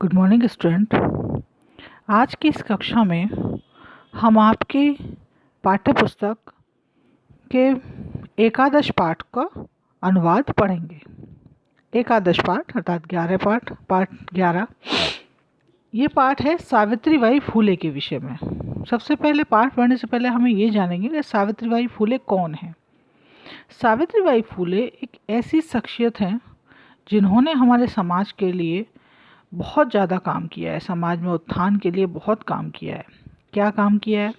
Good morning student. आज की इस कक्षा में हम आपके पाठ्य पुस्तक के एकादश पाठ का अनुवाद पढ़ेंगे। एकादश पाठ अर्थात 11 पाठ, पाठ 11। ये पाठ है सावित्रीबाई फूले के विषय में। सबसे पहले पाठ पढ़ने से पहले हमें ये जानेंगे कि सावित्रीबाई फूले कौन है। सावित्रीबाई फूले एक ऐसी शख्सियत हैं जिन्होंने हमारे समाज के लिए बहुत ज़्यादा काम किया है, समाज में उत्थान के लिए बहुत काम किया है। क्या काम किया है?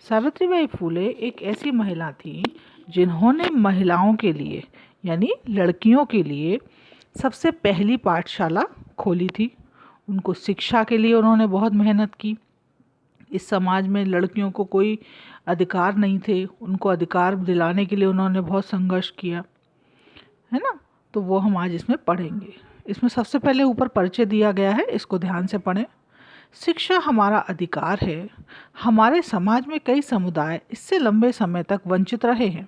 सावित्रीबाई फूले एक ऐसी महिला थी जिन्होंने महिलाओं के लिए यानी लड़कियों के लिए सबसे पहली पाठशाला खोली थी। उनको शिक्षा के लिए उन्होंने बहुत मेहनत की। इस समाज में लड़कियों को कोई अधिकार नहीं थे, उनको अधिकार दिलाने के लिए उन्होंने बहुत संघर्ष किया है ना। तो वो हम आज इसमें पढ़ेंगे। इसमें सबसे पहले ऊपर परिचय दिया गया है, इसको ध्यान से पढ़ें। शिक्षा हमारा अधिकार है। हमारे समाज में कई समुदाय इससे लंबे समय तक वंचित रहे हैं।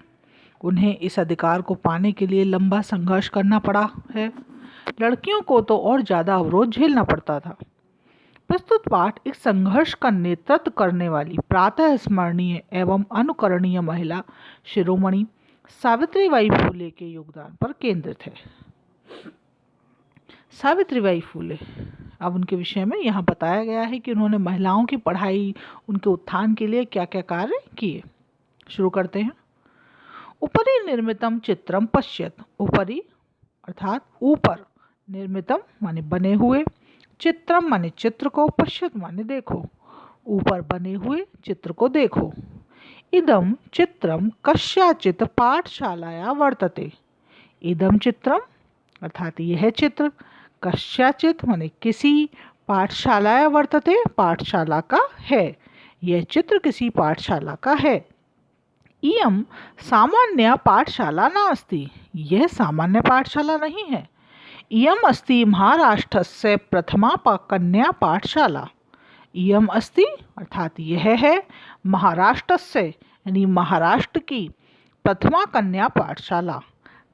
उन्हें इस अधिकार को पाने के लिए लंबा संघर्ष करना पड़ा है। लड़कियों को तो और ज़्यादा अवरोध झेलना पड़ता था। प्रस्तुत पाठ इस संघर्ष का नेतृत्व करने वाली प्रातः स्मरणीय एवं अनुकरणीय महिला शिरोमणि सावित्रीबाई फूले के योगदान पर केंद्रित है। सावित्रीबाई फूले, अब उनके विषय में यहाँ बताया गया है कि उन्होंने महिलाओं की पढ़ाई, उनके उत्थान के लिए क्या क्या कार्य किए। शुरू करते हैं। उपरि निर्मितम चित्रम पश्यत। उपरि अर्थात ऊपर, निर्मितम माने बने हुए, चित्रम माने चित्र को, पश्यत माने देखो, ऊपर बने हुए चित्र को देखो। इदम चित्रम कस्याचित पाठशालाया वर्तते। इदम चित्रम अर्थात यह चित्र, कस्याचित माने किसी, पाठशालाया वर्तते पाठशाला का है। यह चित्र किसी पाठशाला का है। इयम सामान्य पाठशाला नास्ति। यह सामान्य पाठशाला नहीं है। इयम अस्ति महाराष्ट्रस्य प्रथमा कन्या पाठशाला। इयम अस्ति अर्थात यह है महाराष्ट्रस्य यानी महाराष्ट्र की प्रथमा कन्या पाठशाला,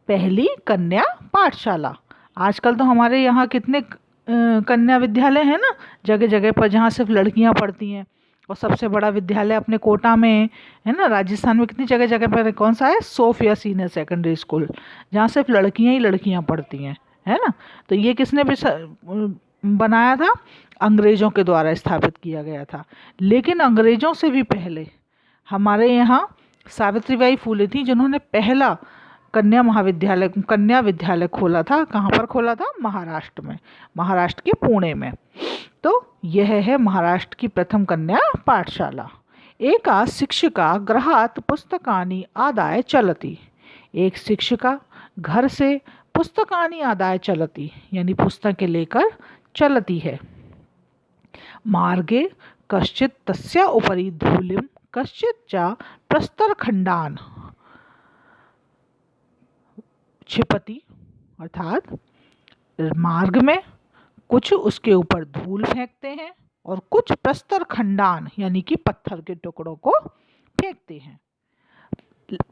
पहली कन्या पाठशाला। आजकल तो हमारे यहाँ कितने कन्या विद्यालय हैं ना, जगह जगह पर, जहाँ सिर्फ लड़कियाँ पढ़ती हैं। और सबसे बड़ा विद्यालय अपने कोटा में है ना, राजस्थान में कितनी जगह जगह पर कौन सा है? सोफिया सीनियर सेकेंडरी स्कूल, जहाँ सिर्फ लड़कियाँ ही लड़कियाँ पढ़ती हैं, है ना। तो ये किसने बनाया था? अंग्रेज़ों के द्वारा स्थापित किया गया था। लेकिन अंग्रेज़ों से भी पहले हमारे यहाँ सावित्रीबाई फूले थी जिन्होंने पहला कन्या विद्यालय खोला था। कहाँ पर खोला था? महाराष्ट्र में, महाराष्ट्र के पुणे में। तो यह है महाराष्ट्र की प्रथम कन्या पाठशाला। एका शिक्षिका गृहात् पुस्तकानि आदाय चलति। एक शिक्षिका घर से पुस्तकानि आदाय चलति यानी पुस्तकें लेकर चलती है। मार्गे कश्चित् तस्या उपरि धूलिं कश्चित् च प्रस्तरखण्डान् क्षिपति। अर्थात मार्ग में कुछ उसके ऊपर धूल फेंकते हैं और कुछ प्रस्तर खंडान यानी कि पत्थर के टुकड़ों को फेंकते हैं।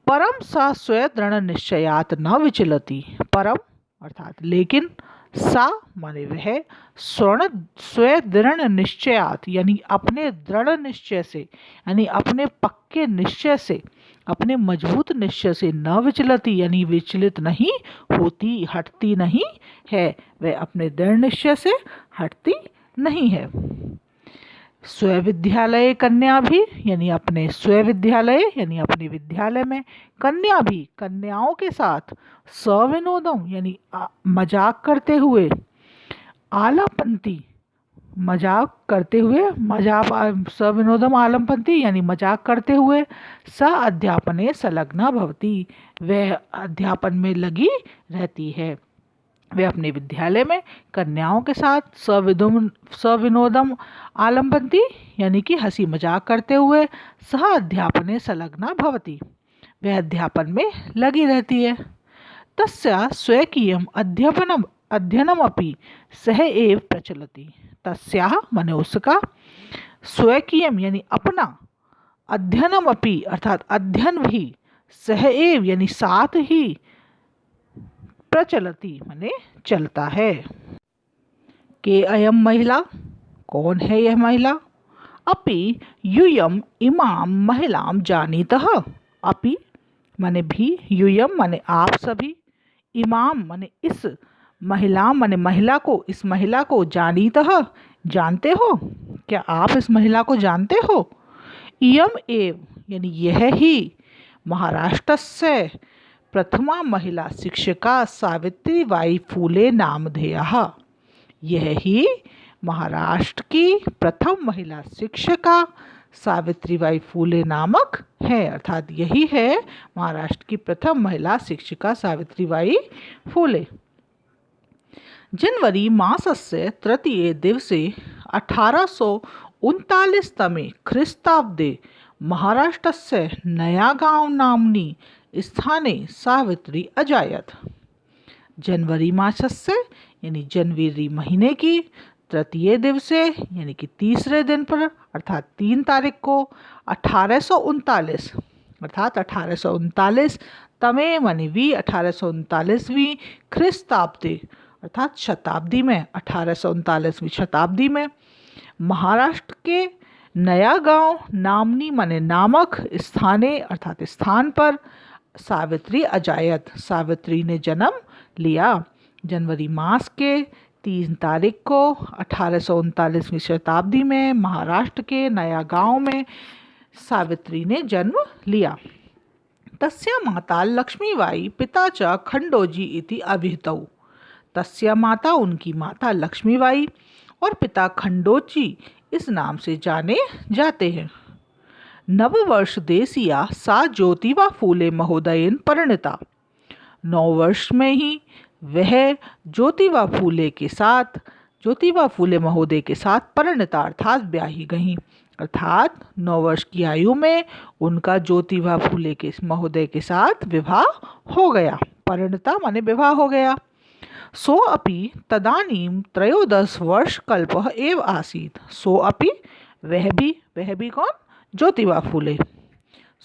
परम सा स्वय दृढ़ निश्चयात न विचलती। परम अर्थात लेकिन, सा माने वह, स्वय दृढ़ निश्चयात यानी अपने दृढ़ निश्चय से, यानी अपने पक्के निश्चय से, अपने मजबूत निश्चय से, न विचलती यानी विचलित नहीं होती, हटती नहीं है। वह अपने दृढ़ निश्चय से हटती नहीं है। स्वयं विद्यालय कन्या भी यानी अपने स्वयं विद्यालय यानी अपने विद्यालय में, कन्या भी कन्याओं के साथ, सविनोदम यानी मजाक करते हुए, आलापंती मजाक करते हुए, सविनोदम आलमपंथी यानी मजाक करते हुए, स अध्यापने संलग्ना भवति वह अध्यापन में लगी रहती है। वे अपने विद्यालय में कन्याओं के साथ सविनोदम आलमपंथी यानी कि हंसी मजाक करते हुए, सह अध्यापने संलग्ना भवति वह अध्यापन में लगी रहती है। तस्या स्वकीयम अध्ययनमपि सह एव प्रचलति। तस्याः माने उसका, स्वकीयम यानी अपना, अध्ययनमपि अर्थात अध्ययन भी, सह एव यानी साथ ही, प्रचलति माने चलता है। के अयम महिला, कौन है यह महिला? अपि यूयम इमाम महिलाम जानीतः, अपि माने भी, यूयम माने आप सभी, इमाम माने इस, महिला माने महिला को, इस महिला को, जानीतः जानते हो, क्या आप इस महिला को जानते हो? इयम एव यानी यह ही, महाराष्ट्रस्य प्रथमा महिला शिक्षिका सावित्रीबाई फूले नामधेयः, यह ही महाराष्ट्र की प्रथम महिला शिक्षिका सावित्रीबाई फूले नामक है, अर्थात यही है महाराष्ट्र की प्रथम महिला शिक्षिका सावित्रीबाई फूले। जनवरी मासस्य तृतीये दिवसे 1839 ख्रीस्ताब्दे महाराष्ट्रस्य नयागांव नाम्नि स्थाने सावित्री अजायत। जनवरी मासस्य यानी जनवरी महीने की तृतीय दिवसे यानी कि तीसरे दिन पर अर्थात 3 तारीख को 1839 अर्थात 1839 तमे माने वी 1839वीं ख्रीस्ताब्दी अर्थात शताब्दी में 1839वीं शताब्दी में महाराष्ट्र के नया गांव नामनी माने नामक स्थाने अर्थात स्थान पर सावित्री अजायत सावित्री ने जन्म लिया। जनवरी मास के 3 तारीख को 1839वीं शताब्दी में महाराष्ट्र के नया गांव में सावित्री ने जन्म लिया। तस्या माता लक्ष्मीबाई पिता च खंडोजी इति अभिहितौ। तस्या माता उनकी माता लक्ष्मीबाई और पिता खंडोजी इस नाम से जाने जाते हैं। नववर्ष देसिया सा ज्योतिबा फूले महोदयन परिणीता। 9 वर्ष में ही वह ज्योतिबा फूले महोदय के साथ परिणीता अर्थात ब्याही गईं, अर्थात 9 वर्ष की आयु में उनका ज्योतिबा फूले के महोदय के साथ विवाह हो गया। परिणीता माने विवाह हो गया। सो अपि तदानीं 13 वर्ष कल्पः एव आसीत्। सो अपि वह भी कौन? ज्योतिबा फूले।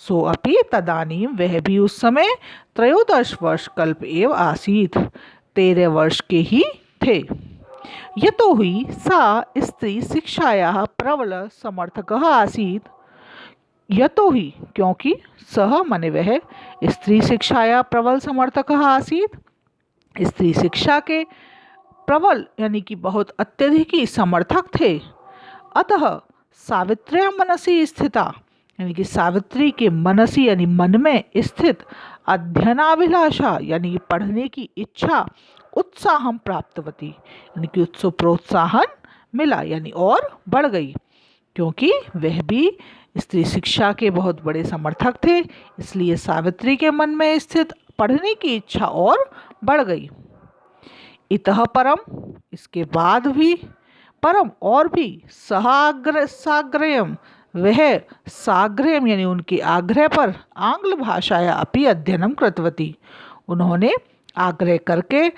सो अपि तदानीं वह भी उस समय 13 वर्ष कल्प एव आसीत् 13 वर्ष के ही थे। यतो हि सा स्त्री शिक्षायाः प्रबल समर्थकः आसीत्। यतो ही क्योंकि सह माने वह स्त्री शिक्षाया प्रबल समर्थकः आसीत् स्त्री शिक्षा के प्रबल यानी कि बहुत अत्यधिक ही समर्थक थे। अतः सावित्र्या मनसी स्थिता यानी कि सावित्री के मनसी यानी मन में स्थित अध्ययनाभिलाषा यानी कि पढ़ने की इच्छा उत्साहम प्राप्तवती यानी कि उसको प्रोत्साहन मिला यानी और बढ़ गई, क्योंकि वह भी स्त्री शिक्षा के बहुत बड़े समर्थक थे, इसलिए सावित्री के मन में स्थित पढ़ने की इच्छा और बढ़ गई। इतः परम इसके बाद भी परम और भी साग्रयम वह साग्रयम यानी उनके आग्रह पर आंग्ल भाषाया अपि अध्ययनम कृतवती उन्होंने आग्रह करके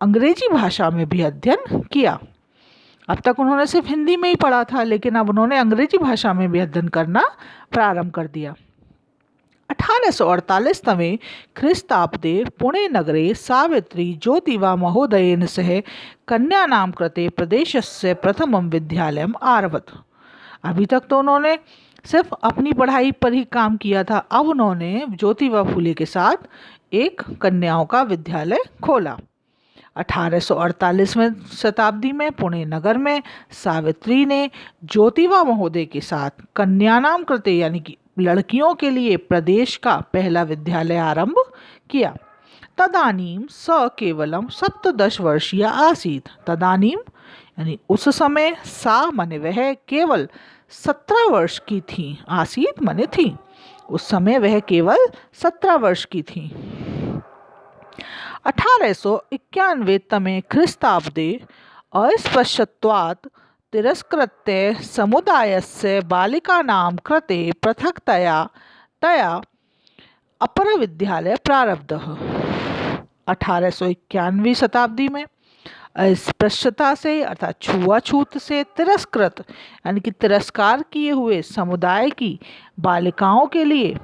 अंग्रेजी भाषा में भी अध्ययन किया। अब तक उन्होंने सिर्फ हिंदी में ही पढ़ा था, लेकिन अब उन्होंने अंग्रेजी भाषा में भी अध्ययन करना प्रारंभ कर दिया। 1848 तमे ख्रीस्ताब्दे पुणे नगरे सावित्री ज्योतिबा महोदयेन सह कन्यानां कृते प्रदेशस्य प्रथमं विद्यालयम् आरभत। अभी तक तो उन्होंने सिर्फ अपनी पढ़ाई पर ही काम किया था, अब उन्होंने ज्योतिबा फूले के साथ एक कन्याओं का विद्यालय खोला। 1848वें शताब्दी में पुणे नगर में सावित्री ने ज्योतिबा महोदय के साथ कन्यानां कृते यानी कि लड़कियों के लिए प्रदेश का पहला विद्यालय आरंभ किया। तदानीं स केवलम 17 वर्षीय आसीत्। तदानीं यानी उस समय सा माने वह केवल 17 वर्ष की थी, आसीत् माने थी, उस समय वह केवल 17 वर्ष की थी। 1891 तमे ख्रीस्ताब्दे अस्पृश्यत्वात् तिरस्कृत्य समुदायस्य बालिकानां कृते पृथक्तया अपरविद्यालय प्रारब्धः। 1891 शताब्दी में अस्पृश्यता से अर्थात छुआछूत से तिरस्कृत यानी कि तिरस्कार किए हुए समुदाय की बालिकाओं के लिए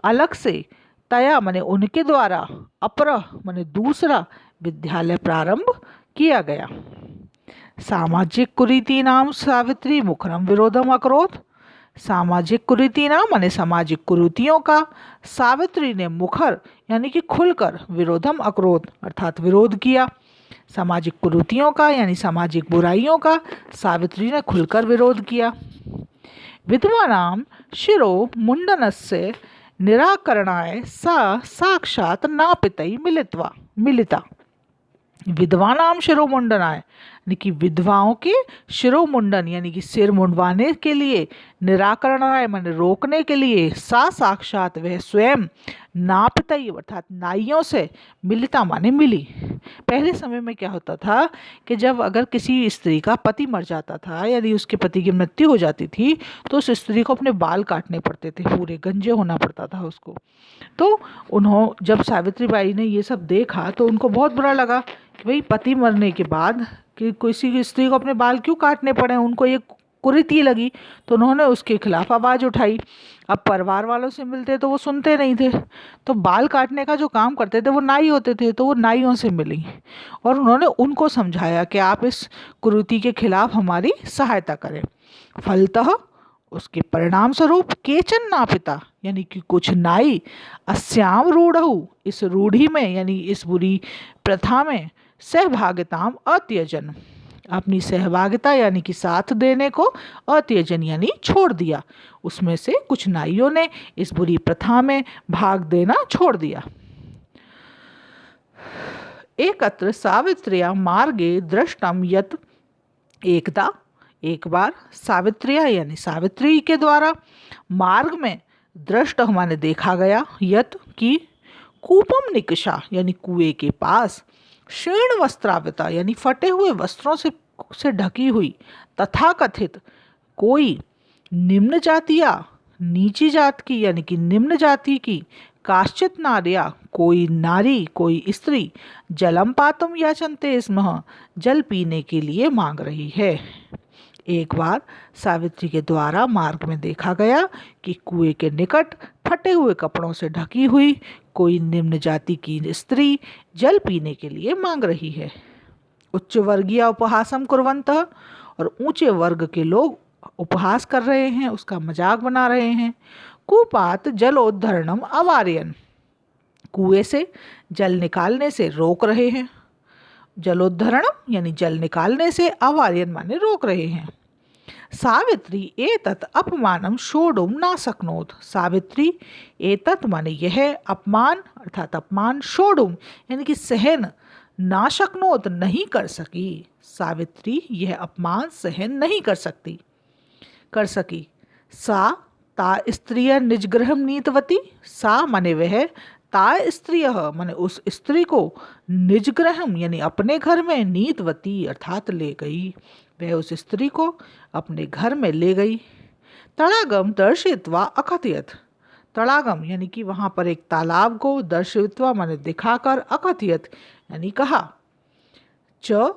अलग से तया माने उनके द्वारा अपर माने दूसरा विद्यालय प्रारंभ किया गया। सामाजिक कुरीतीनां सावित्री मुखरम विरोधम अकरोत्। सामाजिक कुरीतीनां माने सामाजिक कुरीतियों का सावित्री ने मुखर यानी कि खुलकर विरोधम अकरोत् अर्थात विरोध किया। सामाजिक कुरीतियों का यानी सामाजिक बुराइयों का सावित्री ने खुलकर विरोध किया। विद्वानां शिरो मुंडनस्य निराकरणाय सा साक्षात् नापितै मिलिता। विधवानाम शिरोमुंडनाय यानी कि विधवाओं के शिरोमुंडन यानी कि सिर मुंडवाने के लिए, निराकरणाय माने रोकने के लिए, सा साक्षात वह स्वयं, नापितई अर्थात नाइयों से, मिलिता माने मिली। पहले समय में क्या होता था कि जब अगर किसी स्त्री का पति मर जाता था यानी उसके पति की मृत्यु हो जाती थी तो उस स्त्री को अपने बाल काटने पड़ते थे, पूरे गंजे होना पड़ता था उसको। तो जब सावित्री बाई ने ये सब देखा तो उनको बहुत बुरा लगा कि भाई पति मरने के बाद कि किसी स्त्री को अपने बाल क्यों काटने पड़े, उनको ये कुरीति लगी। तो उन्होंने उसके खिलाफ आवाज़ उठाई। अब परिवार वालों से मिलते तो वो सुनते नहीं थे, तो बाल काटने का जो काम करते थे वो नाई होते थे, तो वो नाइयों से मिली और उन्होंने उनको समझाया कि आप इस कुरीति के खिलाफ हमारी सहायता करें। फलतः उसके परिणाम स्वरूप केचन नापिता यानी कि कुछ नाई अस्याम रूढ़ऊ इस रूढ़ी में यानी इस बुरी प्रथा में सहभागिताम अत्यजन अपनी सहभागिता यानी कि साथ देने को अत्यजन यानी छोड़ दिया। उसमें से कुछ नाइयों ने इस बुरी प्रथा में भाग देना छोड़ दिया। एकत्र सावित्र्या मार्गे दृष्टम यत एकदा एक बार सावित्रिया यानी सावित्री के द्वारा मार्ग में दृष्ट माने देखा गया, यत की कूपम निकषा यानी कुएं के पास, शीर्ण वस्त्रावृता यानी फटे हुए वस्त्रों से ढकी हुई, तथाकथित कोई निम्न जातिया नीची जात की यानी कि निम्न जाति की, काश्चित नार्या कोई नारी कोई स्त्री, जलम पातुम याचन्ते स्मः जल पीने के लिए मांग रही है। एक बार सावित्री के द्वारा मार्ग में देखा गया कि कुएं के निकट फटे हुए कपड़ों से ढकी हुई कोई निम्न जाति की स्त्री जल पीने के लिए मांग रही है। उच्च वर्गीय उपहासम कुर्वन्तः और ऊंचे वर्ग के लोग उपहास कर रहे हैं, उसका मजाक बना रहे हैं। कूपात जलोद्धरणम अवारयन कुएं से जल निकालने से रोक रहे हैं। जलोद्धरणम यानी जल निकालने से, अवार्यन माने रोक रहे हैं। सावित्री एतत् अपमानम शोडुम ना शक्नोत। सावित्री एतत् माने यह, अपमान अर्थात अपमान, शोडुम यानी कि सहन, ना शक्नोत नहीं कर सकी। सावित्री यह अपमान सहन नहीं कर सकी। सा ता स्त्रिय निजगृहम नीतवती। सा माने वह, ता स्त्रिय माने उस स्त्री को, निजगृहम यानी अपने घर में, नीतवती अर्थात ले गई, वह उस स्त्री को अपने घर में ले गई। तड़ागम दर्शित्वा अकथयत। तड़ागम यानी कि वहाँ पर एक तालाब को, दर्शित्वा माने दिखाकर, अकथयत यानी कहा। च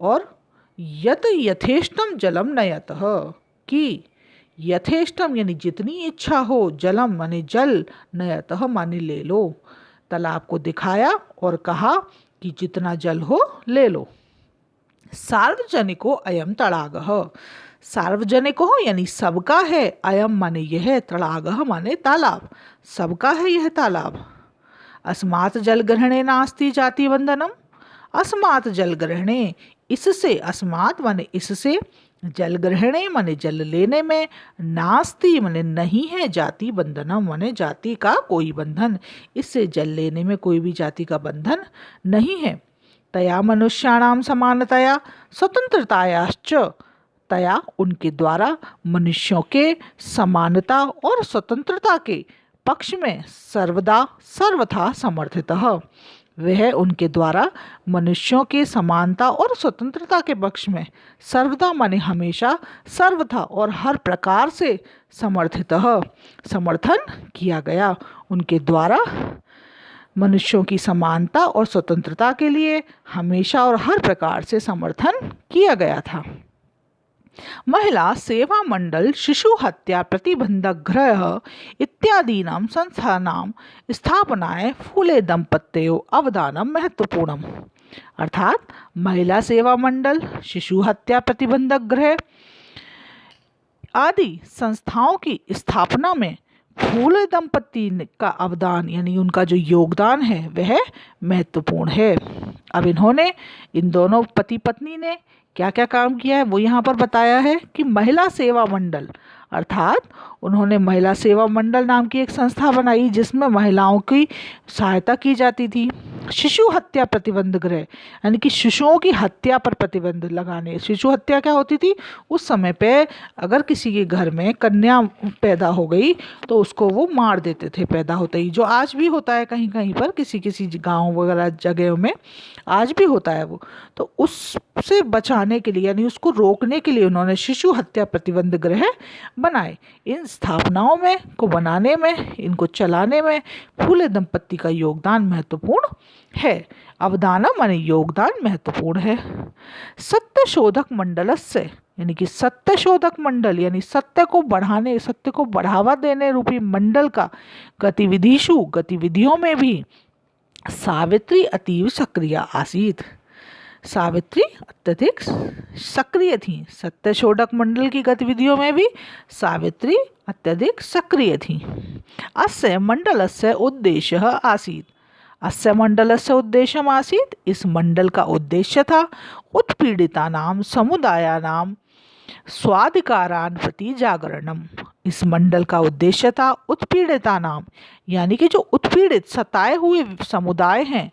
और यत यथेष्टम जलम नयतः कि यथेष्टम यानी जितनी इच्छा हो, जलम माने जल, नयतः माने ले लो। तालाब को दिखाया और कहा कि जितना जल हो ले लो। सार्वजनिको अयम तड़ागः। सार्वजनिक हो यानी सबका है, अयम माने यह, तड़ागः माने तालाब, सबका है यह तालाब। अस्मात् जल ग्रहणे नास्ति जाति बंधनम। अस्मात् जल ग्रहणे इससे, अस्मात् माने इससे, जल ग्रहणे माने जल लेने में, नास्ति माने नहीं है, जाति बंधनम माने जाति का कोई बंधन, इससे जल लेने में कोई भी जाति का बंधन नहीं है। तया मनुष्याणाम समानतया स्वतंत्रतायाश्च। तया उनके द्वारा मनुष्यों के समानता और स्वतंत्रता के पक्ष में सर्वदा सर्वथा समर्थितः। वह उनके द्वारा मनुष्यों के समानता और स्वतंत्रता के पक्ष में, सर्वदा माने हमेशा, सर्वथा और हर प्रकार से, समर्थितः समर्थन किया गया। उनके द्वारा मनुष्यों की समानता और स्वतंत्रता के लिए हमेशा और हर प्रकार से समर्थन किया गया था। महिला सेवा मंडल, शिशु हत्या प्रतिबंधक गृह इत्यादीनां संस्थानां स्थापनाय फूले दंपत्यों अवदानम महत्वपूर्णम। अर्थात महिला सेवा मंडल, शिशु हत्या प्रतिबंधक गृह आदि संस्थाओं की स्थापना में फूले दंपति का अवदान यानी उनका जो योगदान है वह महत्वपूर्ण है। अब इन्होंने, इन दोनों पति पत्नी ने क्या क्या काम किया है वो यहाँ पर बताया है कि महिला सेवा मंडल, अर्थात उन्होंने महिला सेवा मंडल नाम की एक संस्था बनाई जिसमें महिलाओं की सहायता की जाती थी। शिशु हत्या प्रतिबंध गृह यानी कि शिशुओं की हत्या पर प्रतिबंध लगाने। शिशु हत्या क्या होती थी उस समय पे, अगर किसी के घर में कन्या पैदा हो गई तो उसको वो मार देते थे पैदा होते ही, जो आज भी होता है कहीं कहीं पर, किसी किसी गांव वगैरह जगहों में आज भी होता है वो। तो उससे बचाने के लिए यानी उसको रोकने के लिए उन्होंने शिशु हत्या प्रतिबंध गृह बनाए। इन स्थापनाओं में को बनाने में, इनको चलाने में फूले दंपत्ति का योगदान महत्वपूर्ण है। अवदानम माने योगदान महत्वपूर्ण है। सत्य शोधक मंडलस्य यानी कि सत्य शोधक मंडल यानी सत्य को बढ़ाने, सत्य को बढ़ावा देने रूपी मंडल का गतिविधियों में भी सावित्री अतीव सक्रिय आसीत। सावित्री अत्यधिक सक्रिय थी। सत्य शोधक मंडल की गतिविधियों में भी सावित्री अत्यधिक सक्रिय थी। अस्य मंडलस्य उद्देश्य आसीत। अस्य मंडलस्य उद्देश्यम आसीत, इस मंडल का उद्देश्य था उत्पीड़ितानां समुदायानां स्वाधिकारान् प्रति जागरणम। इस मंडल का उद्देश्य था उत्पीड़ितानां यानी कि जो उत्पीड़ित सताए हुए समुदाय हैं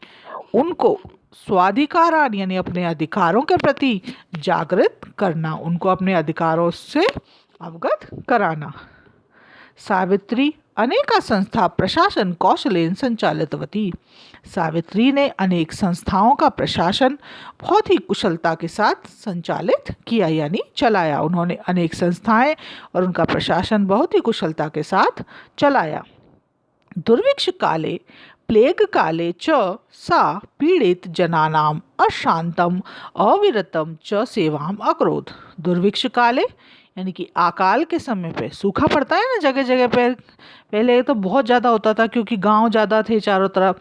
उनको स्वाधिकारान यानी अपने अधिकारों के प्रति जागृत करना, उनको अपने अधिकारों से अवगत कराना। सावित्री अनेका संस्था प्रशासन कौशलेन संचालितवती। सावित्री ने अनेक संस्थाओं का प्रशासन बहुत ही कुशलता के साथ संचालित किया यानी चलाया। उन्होंने अनेक संस्थाएं और उनका प्रशासन बहुत ही कुशलता के साथ चलाया। दुर्भिक्ष काले प्लेग काले च सा पीड़ित जनानाम अशांतम अविरतम च सेवाम अकरोध। दुर्भिक्ष काले यानी कि अकाल के समय पे, सूखा पड़ता है ना जगह जगह पे, पहले तो बहुत ज़्यादा होता था क्योंकि गांव ज़्यादा थे चारों तरफ,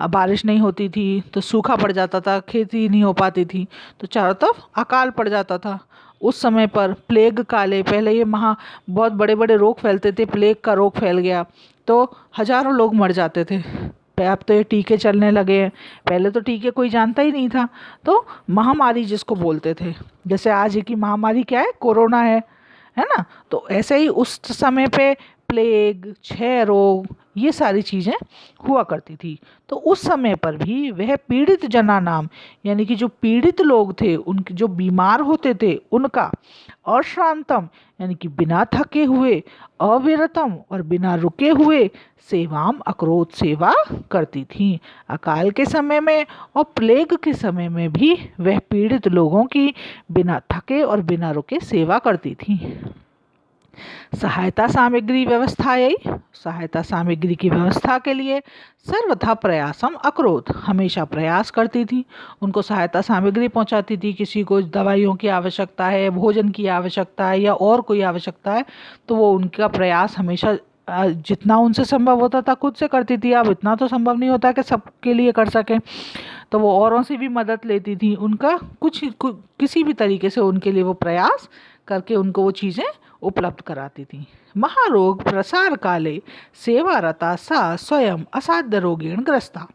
बारिश नहीं होती थी तो सूखा पड़ जाता था, खेती नहीं हो पाती थी तो चारों तरफ अकाल पड़ जाता था। उस समय पर प्लेग काले, पहले ये बहुत बड़े बड़े रोग फैलते थे, प्लेग का रोग फैल गया तो हजारों लोग मर जाते थे। अब तो ये टीके चलने लगे हैं, पहले तो टीके कोई जानता ही नहीं था, तो महामारी जिसको बोलते थे, जैसे आज की महामारी क्या है, कोरोना है ना, तो ऐसे ही उस समय पे प्लेग, क्षय रोग, ये सारी चीज़ें हुआ करती थी। तो उस समय पर भी वह पीड़ित जना नाम यानी कि जो पीड़ित लोग थे, उनके जो बीमार होते थे उनका अश्रांतम यानी कि बिना थके हुए, अविरतम और बिना रुके हुए सेवाम अकरोध सेवा करती थी। अकाल के समय में और प्लेग के समय में भी वह पीड़ित लोगों की बिना थके और बिना रुके सेवा करती थी। सहायता सामग्री व्यवस्थायै, सहायता सामग्री की व्यवस्था के लिए सर्वथा प्रयासम अकरोध, हमेशा प्रयास करती थी। उनको सहायता सामग्री पहुंचाती थी, किसी को दवाइयों की आवश्यकता है, भोजन की आवश्यकता है या और कोई आवश्यकता है तो वो उनका प्रयास हमेशा जितना उनसे संभव होता था खुद से करती थी। अब इतना तो संभव नहीं होता कि सबके लिए कर सकें, तो वो औरों से भी मदद लेती थी। उनका किसी भी तरीके से उनके लिए वो प्रयास करके उनको वो चीज़ें उपलब्ध कराती थी। महारोग प्रसार काले सेवारता सा स्वयं असाध्य रोगेण ग्रस्ता।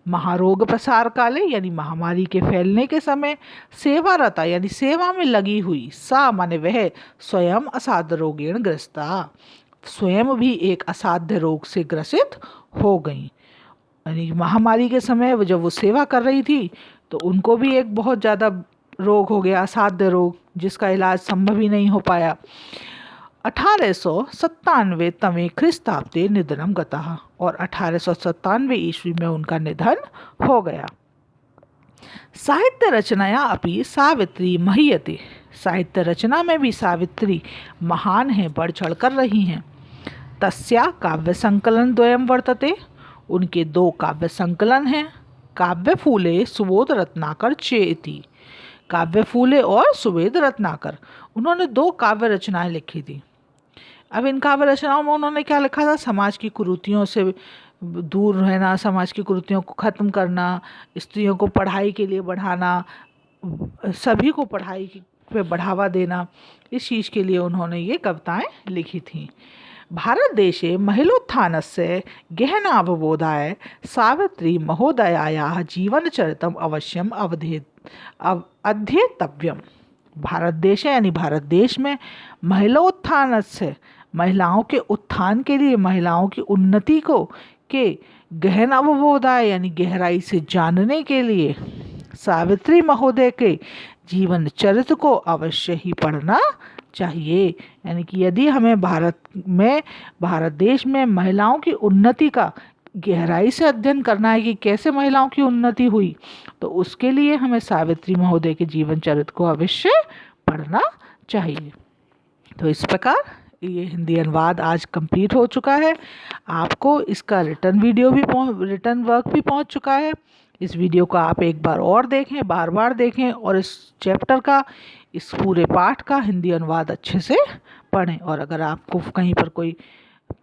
महारोग प्रसार काले यानी महामारी के फैलने के समय सेवारता यानी सेवा में लगी हुई, सा माने वह, स्वयं असाध्य रोगेण ग्रस्ता, स्वयं भी एक असाध्य रोग से ग्रसित हो गई। यानी महामारी के समय जब वो सेवा कर रही थी तो उनको भी एक बहुत ज़्यादा रोग हो गया, असाध्य रोग, जिसका इलाज संभव ही नहीं हो पाया। 1897 तमे ख्रीस्ताब्दे निधनम गतः, और 1897 ईस्वी में उनका निधन हो गया। साहित्य रचनाया अपि सावित्री महीयते, साहित्य रचना में भी सावित्री महान है, बढ़ चढ़ कर रही हैं। तस्या काव्य संकलन द्वयम वर्तते, उनके 2 काव्य संकलन हैं। काव्य फूले सुबोध रत्नाकर चेति, काव्य फूले और सुवेद रत्नाकर, उन्होंने 2 काव्य रचनाएं लिखी थी। अब इन काव्य रचनाओं में उन्होंने क्या लिखा था, समाज की कुरीतियों से दूर रहना, समाज की कुरीतियों को ख़त्म करना, स्त्रियों को पढ़ाई के लिए बढ़ाना, सभी को पढ़ाई पे बढ़ावा देना, इस चीज़ के लिए उन्होंने ये कविताएं लिखी थीं। भारत देशे महिलोत्थानस्य गहनावबोधाय सावित्री महोदयायाः जीवनचरितम् अवश्यम अध्येतव्यम। भारत देश है यानी भारत देश में महिलोत्थानस्य, महिलाओं के उत्थान के लिए, महिलाओं की उन्नति को के गहन अवबोधाय यानी गहराई से जानने के लिए सावित्री महोदय के जीवन चरित्र को अवश्य ही पढ़ना चाहिए। यानी कि यदि हमें भारत देश में महिलाओं की उन्नति का गहराई से अध्ययन करना है कि कैसे महिलाओं की उन्नति हुई, तो उसके लिए हमें सावित्री महोदय के जीवन चरित्र को अवश्य पढ़ना चाहिए। तो इस प्रकार ये हिंदी अनुवाद आज कंप्लीट हो चुका है। आपको इसका रिटर्न वर्क भी पहुंच चुका है। इस वीडियो को आप एक बार और देखें, बार बार देखें और इस चैप्टर का, इस पूरे पाठ का हिंदी अनुवाद अच्छे से पढ़ें। और अगर आपको कहीं पर कोई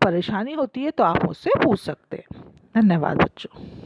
परेशानी होती है तो आप मुझसे पूछ सकते हैं। धन्यवाद बच्चों।